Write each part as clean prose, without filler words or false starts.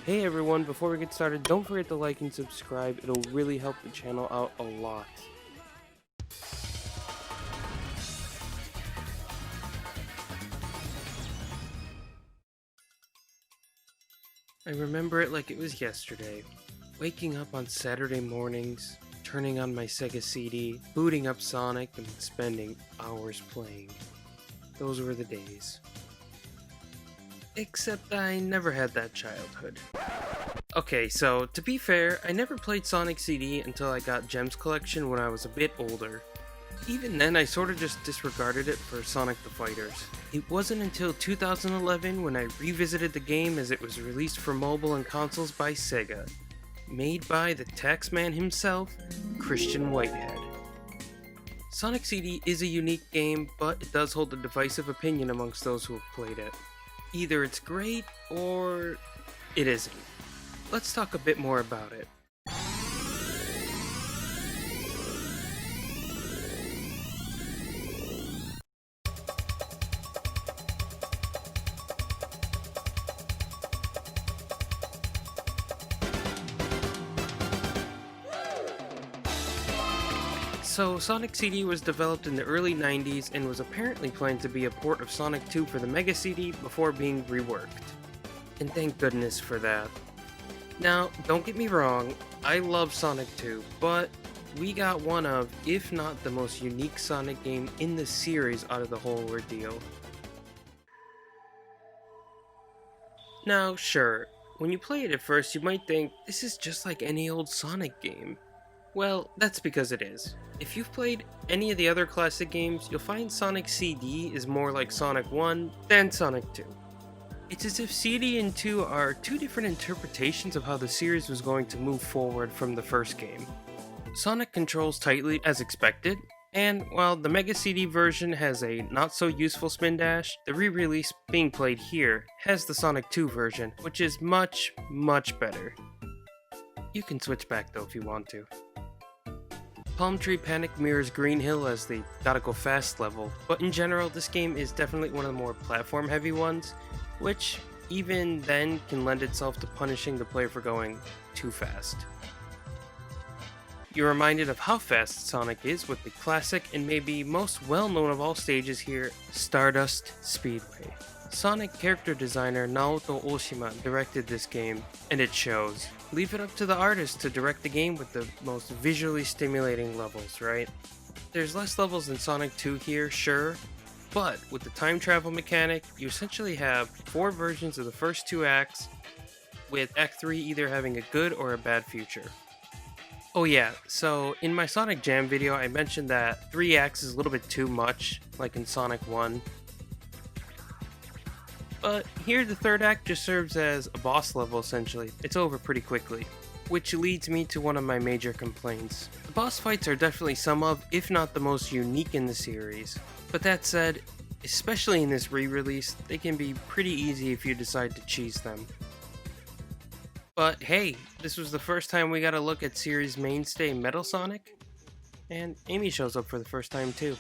Hey everyone, before we get started, don't forget to like and subscribe. It'll really help the channel out a lot. I remember it like it was yesterday. Waking up on Saturday mornings, turning on my Sega CD, booting up Sonic, and spending hours playing. Those were the days. Except I never had that childhood. Okay, so to be fair, I never played Sonic CD until I got Gems Collection when I was a bit older. Even then, I sorta just disregarded it for Sonic the Fighters. It wasn't until 2011 when I revisited the game as it was released for mobile and consoles by Sega, made by the taxman himself, Christian Whitehead. Sonic CD is a unique game, but it does hold a divisive opinion amongst those who have played it. Either it's great, or it isn't. Let's talk a bit more about it. So, Sonic CD was developed in the early 90s and was apparently planned to be a port of Sonic 2 for the Mega CD before being reworked. And thank goodness for that. Now, don't get me wrong, I love Sonic 2, but we got one of, if not the most unique Sonic game in the series out of the whole ordeal. Now, sure, when you play it at first, you might think, this is just like any old Sonic game. Well, that's because it is. If you've played any of the other classic games, you'll find Sonic CD is more like Sonic 1 than Sonic 2. It's as if CD and 2 are two different interpretations of how the series was going to move forward from the first game. Sonic controls tightly as expected, and while the Mega CD version has a not-so-useful spin dash, the re-release being played here has the Sonic 2 version, which is much, much better. You can switch back though if you want to. Palmtree Panic mirrors Green Hill as the gotta go fast level, but in general this game is definitely one of the more platform heavy ones, which even then can lend itself to punishing the player for going too fast. You're reminded of how fast Sonic is with the classic and maybe most well-known of all stages here, Stardust Speedway. Sonic character designer Naoto Oshima directed this game, and it shows. Leave it up to the artist to direct the game with the most visually stimulating levels, right? There's less levels than Sonic 2 here, sure, but with the time travel mechanic, you essentially have 4 versions of the first 2 acts, with Act 3 either having a good or a bad future. Oh yeah, so in my Sonic Jam video I mentioned that 3 acts is a little bit too much, like in Sonic 1. But here the 3rd act just serves as a boss level essentially. It's over pretty quickly. Which leads me to one of my major complaints. The boss fights are definitely some of, if not the most unique in the series. But that said, especially in this re-release, they can be pretty easy if you decide to cheese them. But hey, this was the first time we got a look at series mainstay Metal Sonic, and Amy shows up for the first time too.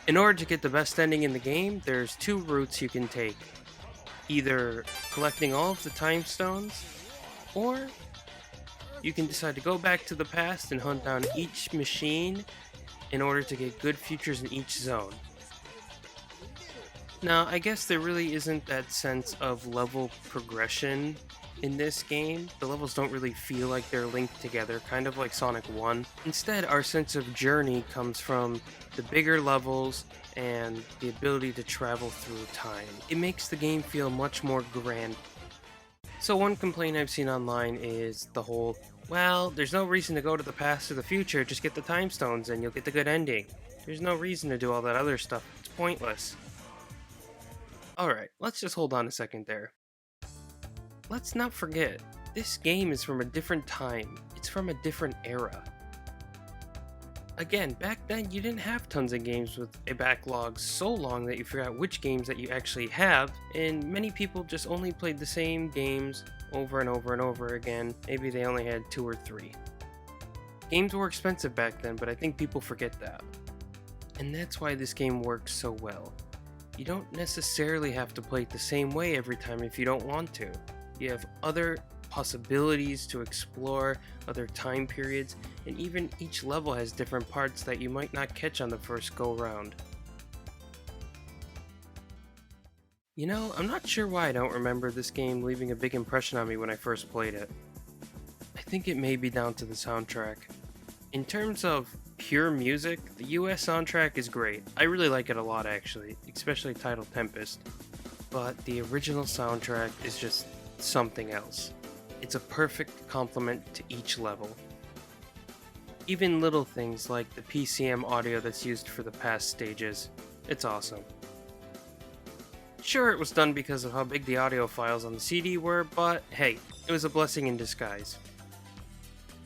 In order to get the best ending in the game, there's 2 routes you can take. Either collecting all of the time stones, or you can decide to go back to the past and hunt down each machine in order to get good futures in each zone. Now, I guess there really isn't that sense of level progression in this game. The levels don't really feel like they're linked together, kind of like Sonic 1. Instead, our sense of journey comes from the bigger levels and the ability to travel through time. It makes the game feel much more grand. So one complaint I've seen online is the whole, well, there's no reason to go to the past or the future, just get the time stones and you'll get the good ending. There's no reason to do all that other stuff, it's pointless. Alright, let's just hold on a second there. Let's not forget, this game is from a different time. It's from a different era. Again, back then you didn't have tons of games with a backlog so long that you forgot which games that you actually have, and many people just only played the same games over and over and over again. Maybe they only had 2 or 3. Games were expensive back then, but I think people forget that. And that's why this game works so well. You don't necessarily have to play it the same way every time if you don't want to. You have other possibilities to explore, other time periods, and even each level has different parts that you might not catch on the first go round. You know, I'm not sure why I don't remember this game leaving a big impression on me when I first played it. I think it may be down to the soundtrack. In terms of pure music, the US soundtrack is great. I really like it a lot actually, especially Tidal Tempest. But the original soundtrack is just something else. It's a perfect complement to each level. Even little things like the PCM audio that's used for the past stages, it's awesome. Sure, it was done because of how big the audio files on the CD were, but hey, it was a blessing in disguise.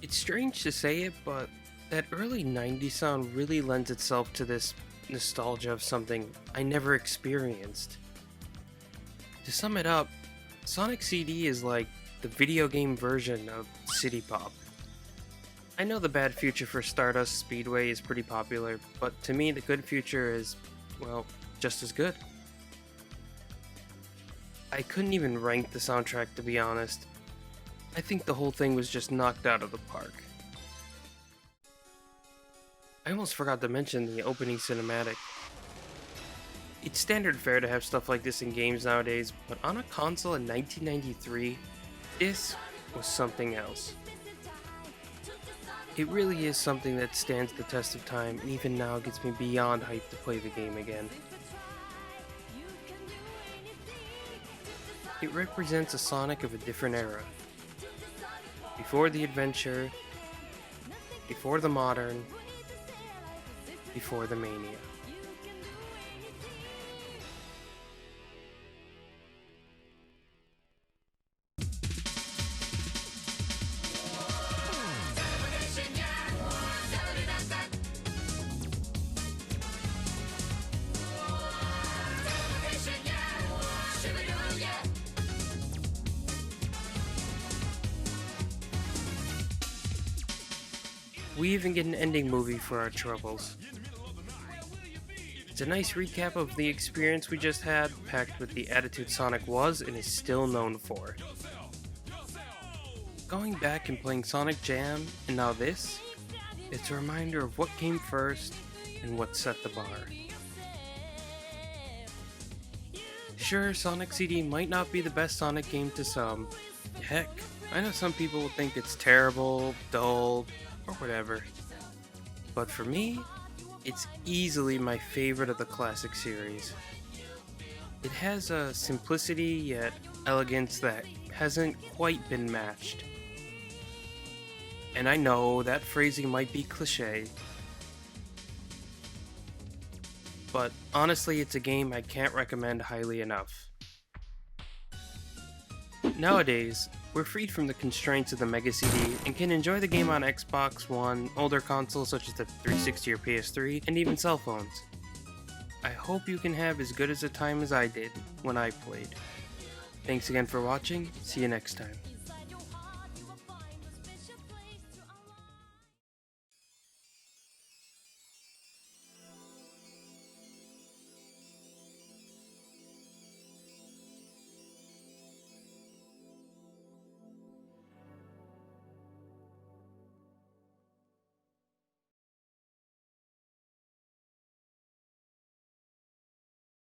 It's strange to say it, but that early 90s sound really lends itself to this nostalgia of something I never experienced. To sum it up, Sonic CD is like the video game version of city pop. I know the bad future for Stardust Speedway is pretty popular, but to me the good future is, well, just as good. I couldn't even rank the soundtrack, to be honest. I think the whole thing was just knocked out of the park. I almost forgot to mention the opening cinematic. It's standard fare to have stuff like this in games nowadays, but on a console in 1993, this was something else. It really is something that stands the test of time, and even now gets me beyond hyped to play the game again. It represents a Sonic of a different era. Before the adventure, before the modern, before the mania. We even get an ending movie for our troubles. It's a nice recap of the experience we just had, packed with the attitude Sonic was and is still known for. Going back and playing Sonic Jam, and now this, it's a reminder of what came first and what set the bar. Sure, Sonic CD might not be the best Sonic game to some. Heck, I know some people will think it's terrible, dull, or whatever. But for me, it's easily my favorite of the classic series. It has a simplicity yet elegance that hasn't quite been matched. And I know that phrasing might be cliche, but honestly it's a game I can't recommend highly enough. Nowadays, we're freed from the constraints of the Mega CD and can enjoy the game on Xbox One, older consoles such as the 360 or PS3, and even cell phones. I hope you can have as good as a time as I did when I played. Thanks again for watching, see you next time.